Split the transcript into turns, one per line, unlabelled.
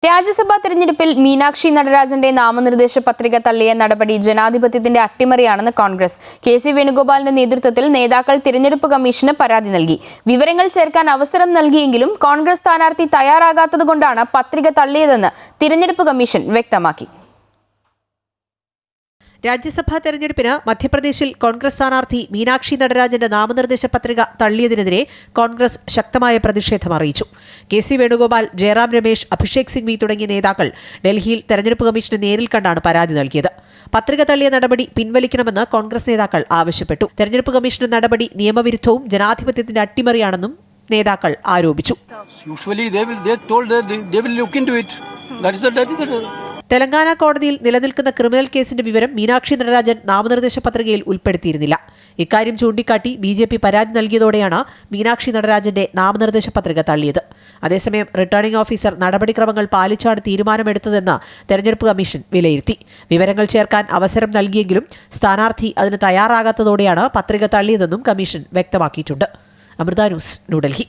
രാജ്യസഭാ തെരഞ്ഞെടുപ്പിൽ മീനാക്ഷി നടരാജന്റെ നാമനിർദ്ദേശ പത്രിക തള്ളിയ നടപടി ജനാധിപത്യത്തിന്റെ അട്ടിമറിയാണെന്ന് കോൺഗ്രസ്. കെ.സി. വേണുഗോപാലിന്റെ നേതൃത്വത്തിൽ നേതാക്കൾ തിരഞ്ഞെടുപ്പ് കമ്മീഷന് പരാതി നൽകി. വിവരങ്ങൾ ചേർക്കാൻ അവസരം നൽകിയെങ്കിലും കോൺഗ്രസ് സ്ഥാനാർത്ഥി തയ്യാറാകാത്തതുകൊണ്ടാണ് പത്രിക തള്ളിയതെന്ന് തിരഞ്ഞെടുപ്പ് കമ്മീഷൻ വ്യക്തമാക്കി.
രാജ്യസഭാ തെരഞ്ഞെടുപ്പിന് മധ്യപ്രദേശിൽ കോൺഗ്രസ് സ്ഥാനാർത്ഥി മീനാക്ഷി നടരാജന്റെ നാമനിർദ്ദേശ പത്രിക തള്ളിയതിനെതിരെ കോൺഗ്രസ് ശക്തമായ പ്രതിഷേധം അറിയിച്ചു. കെ.സി. വേണുഗോപാൽ, ജയറാം രമേശ്, അഭിഷേക് സിംഗ്വി തുടങ്ങിയ നേതാക്കൾ ഡൽഹിയിൽ തെരഞ്ഞെടുപ്പ് കമ്മീഷന് നേരിൽ കണ്ടാണ് പരാതി നൽകിയത്. പത്രിക തള്ളിയ നടപടി പിൻവലിക്കണമെന്ന് കോൺഗ്രസ് നേതാക്കൾ ആവശ്യപ്പെട്ടു. തെരഞ്ഞെടുപ്പ് കമ്മീഷന്റെ നടപടി നിയമവിരുദ്ധവും ജനാധിപത്യത്തിന്റെ അട്ടിമറിയാണെന്നും നേതാക്കൾ ആരോപിച്ചു. തെലങ്കാന കോടതിയിൽ നിലനിൽക്കുന്ന ക്രിമിനൽ കേസിന്റെ വിവരം മീനാക്ഷി നടരാജൻ നാമനിർദ്ദേശ പത്രികയിൽ ഉൾപ്പെടുത്തിയിരുന്നില്ല. ഇക്കാര്യം ചൂണ്ടിക്കാട്ടി ബി.ജെ.പി. പരാതി നൽകിയതോടെയാണ് മീനാക്ഷി നടരാജന്റെ നാമനിർദ്ദേശ പത്രിക തള്ളിയത്. അതേസമയം റിട്ടേണിംഗ് ഓഫീസർ നടപടിക്രമങ്ങൾ പാലിച്ചാണ് തീരുമാനമെടുത്തതെന്ന് തെരഞ്ഞെടുപ്പ് കമ്മീഷൻ വിലയിരുത്തി. വിവരങ്ങൾ ചേർക്കാൻ അവസരം നൽകിയെങ്കിലും സ്ഥാനാർത്ഥി അതിന് തയ്യാറാകാത്തതോടെയാണ് പത്രിക തള്ളിയതെന്നും കമ്മീഷൻ വ്യക്തമാക്കിയിട്ടുണ്ട്. അമൃത ന്യൂസ്, ന്യൂഡൽഹി.